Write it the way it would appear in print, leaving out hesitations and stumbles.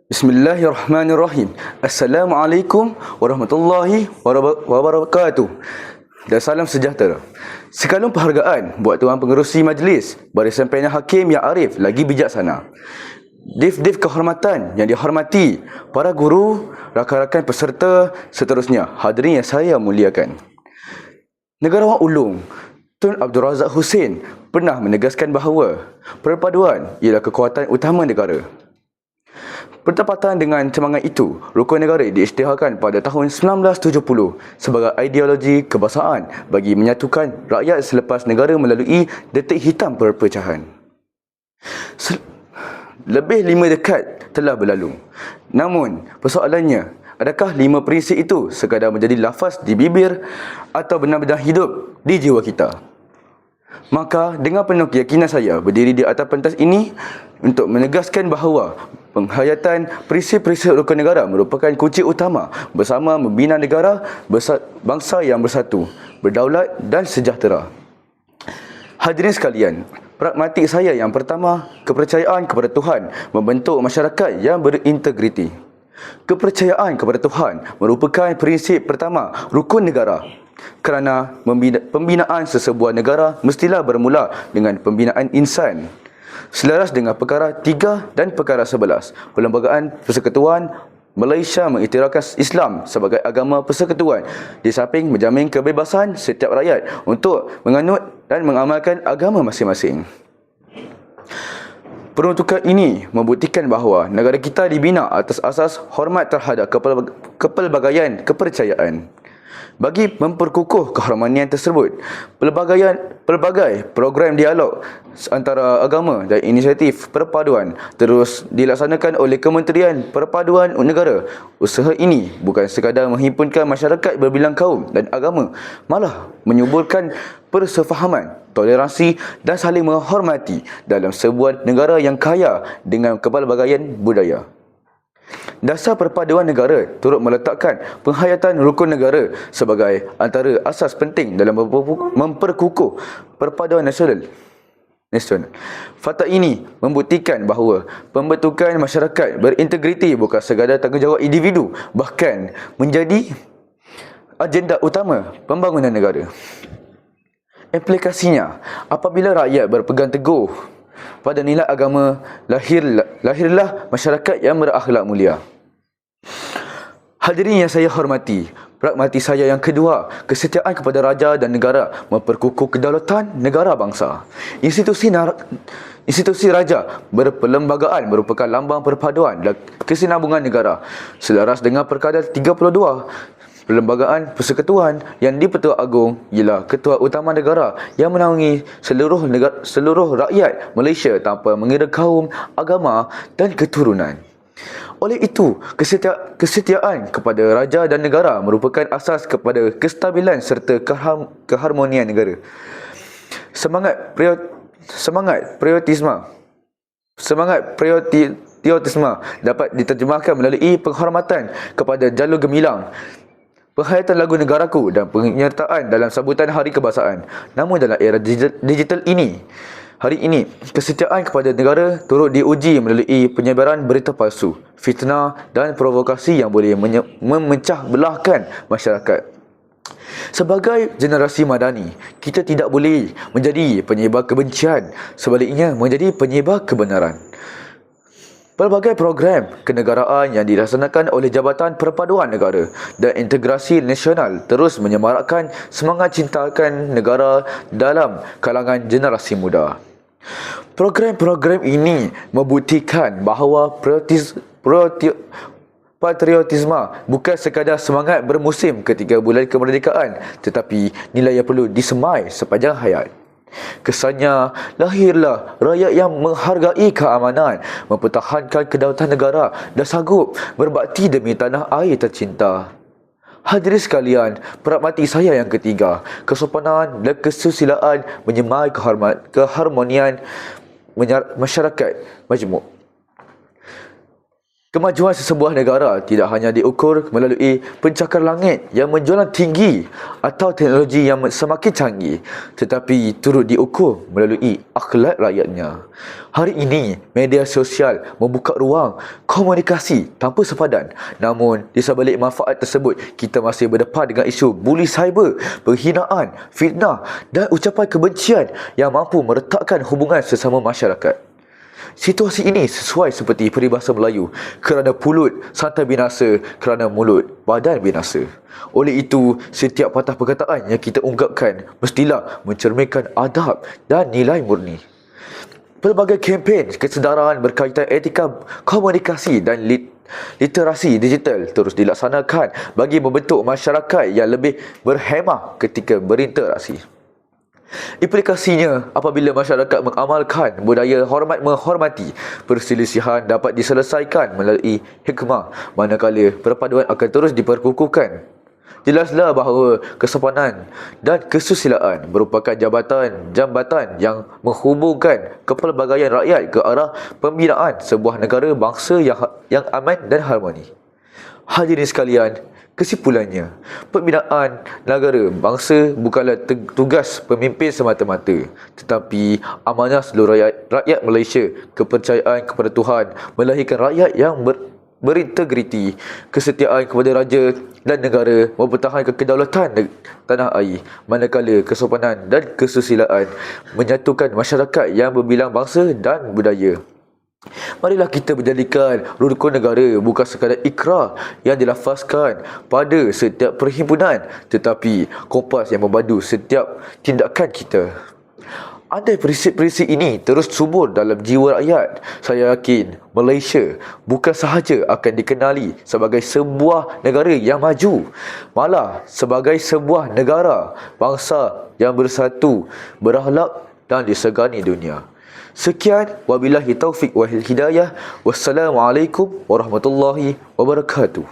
Bismillahirrahmanirrahim. Assalamualaikum warahmatullahi wabarakatuh. Dan salam sejahtera. Sekalum penghargaan buat Tuan Pengerusi Majlis, Barisan Panel Hakim yang arif lagi bijaksana. Dif-dif kehormatan yang dihormati, para guru, rakan-rakan peserta, seterusnya, hadirin yang saya muliakan. Negarawan Ulung Tun Abdul Razak Hussein pernah menegaskan bahawa perpaduan ialah kekuatan utama negara. Bertepatan dengan semangat itu, rukun negara diisytiharkan pada tahun 1970 sebagai ideologi kebangsaan bagi menyatukan rakyat selepas negara melalui detik hitam perpecahan. Lebih 5 dekad telah berlalu. Namun, persoalannya, adakah 5 prinsip itu sekadar menjadi lafaz di bibir atau benar-benar hidup di jiwa kita? Maka dengan penuh keyakinan saya berdiri di atas pentas ini untuk menegaskan bahawa penghayatan prinsip-prinsip rukun negara merupakan kunci utama bersama membina negara bangsa yang bersatu, berdaulat dan sejahtera. Hadirin sekalian, pragmatik saya yang pertama, kepercayaan kepada Tuhan membentuk masyarakat yang berintegriti. Kepercayaan kepada Tuhan merupakan prinsip pertama rukun negara. Kerana pembinaan sesebuah negara mestilah bermula dengan pembinaan insan. Selaras dengan perkara 3 dan perkara 11, Perlembagaan Persekutuan Malaysia mengiktirafkan Islam sebagai agama persekutuan di samping menjamin kebebasan setiap rakyat untuk menganut dan mengamalkan agama masing-masing. Peruntukan ini membuktikan bahawa negara kita dibina atas asas hormat terhadap kepelbagaian kepercayaan. Bagi memperkukuh keharmonian tersebut, pelbagai program dialog antara agama dan inisiatif perpaduan terus dilaksanakan oleh Kementerian Perpaduan Negara. Usaha ini bukan sekadar menghimpunkan masyarakat berbilang kaum dan agama, malah menyuburkan persefahaman, toleransi dan saling menghormati dalam sebuah negara yang kaya dengan kepelbagaian budaya. Dasar perpaduan negara turut meletakkan penghayatan rukun negara sebagai antara asas penting dalam memperkukuh perpaduan nasional. Fakta ini membuktikan bahawa pembentukan masyarakat berintegriti bukan sekadar tanggungjawab individu, bahkan menjadi agenda utama pembangunan negara. Implikasinya, apabila rakyat berpegang teguh pada nilai agama, lahirlah masyarakat yang berakhlak mulia. Hadirin yang saya hormati, pragmatik saya yang kedua, kesetiaan kepada raja dan negara memperkukuh kedaulatan negara bangsa. Institusi raja berperlembagaan merupakan lambang perpaduan dan kesinambungan negara. Selaras dengan perkara 32, Perlembagaan Persekutuan yang di-Pertua Agong ialah ketua utama negara yang menaungi seluruh rakyat Malaysia tanpa mengira kaum, agama dan keturunan. Oleh itu, kesetiaan kepada raja dan negara merupakan asas kepada kestabilan serta keharmonian negara. Semangat patriotisme dapat diterjemahkan melalui penghormatan kepada jalur gemilang, penghayatan lagu negaraku dan penyertaan dalam sambutan Hari Kebangsaan. Namun dalam era digital ini, hari ini, kesetiaan kepada negara turut diuji melalui penyebaran berita palsu, fitnah dan provokasi yang boleh memecah belahkan masyarakat. Sebagai generasi madani, kita tidak boleh menjadi penyebar kebencian, sebaliknya menjadi penyebar kebenaran. Pelbagai program kenegaraan yang dilaksanakan oleh Jabatan Perpaduan Negara dan Integrasi Nasional terus menyemarakkan semangat cintakan negara dalam kalangan generasi muda. Program-program ini membuktikan bahawa patriotisme bukan sekadar semangat bermusim ketika bulan kemerdekaan, tetapi nilai yang perlu disemai sepanjang hayat. Kesannya, lahirlah rakyat yang menghargai keamanan, mempertahankan kedaulatan negara dan sanggup berbakti demi tanah air tercinta. Hadirin sekalian, pragmatik saya yang ketiga, kesopanan dan kesusilaan menyemai keharmonian masyarakat majmuk. Kemajuan sesebuah negara tidak hanya diukur melalui pencakar langit yang menjulang tinggi atau teknologi yang semakin canggih, tetapi turut diukur melalui akhlak rakyatnya. Hari ini, media sosial membuka ruang komunikasi tanpa sepadan. Namun, di sebalik manfaat tersebut, kita masih berdepan dengan isu buli cyber, penghinaan, fitnah dan ucapan kebencian yang mampu meretakkan hubungan sesama masyarakat. Situasi ini sesuai seperti peribahasa Melayu, kerana pulut santai binasa, kerana mulut badan binasa. Oleh itu, setiap patah perkataan yang kita ungkapkan mestilah mencerminkan adab dan nilai murni. Pelbagai kempen kesedaran berkaitan etika komunikasi dan literasi digital terus dilaksanakan bagi membentuk masyarakat yang lebih berhemah ketika berinteraksi. Implikasinya, apabila masyarakat mengamalkan budaya hormat menghormati, perselisihan dapat diselesaikan melalui hikmah, manakala perpaduan akan terus diperkukuhkan. Jelaslah bahawa kesopanan dan kesusilaan merupakan jambatan yang menghubungkan kepelbagaian rakyat ke arah pembinaan sebuah negara bangsa yang aman dan harmoni. Hadirin sekalian, kesimpulannya, pembinaan negara bangsa bukanlah tugas pemimpin semata-mata, tetapi amanah seluruh rakyat Malaysia. Kepercayaan kepada Tuhan melahirkan rakyat yang berintegriti, kesetiaan kepada raja dan negara, mempertahankan kedaulatan tanah air, manakala kesopanan dan kesusilaan menyatukan masyarakat yang berbilang bangsa dan budaya. Marilah kita menjadikan rukun negara bukan sekadar ikrar yang dilafazkan pada setiap perhimpunan, tetapi kompas yang membantu setiap tindakan kita. Andai prinsip-prinsip ini terus subur dalam jiwa rakyat, saya yakin Malaysia bukan sahaja akan dikenali sebagai sebuah negara yang maju, malah sebagai sebuah negara bangsa yang bersatu, berakhlak dan disegani dunia. Sekian, wabillahi taufiq wal hidayah. Wassalamualaikum warahmatullahi wabarakatuh.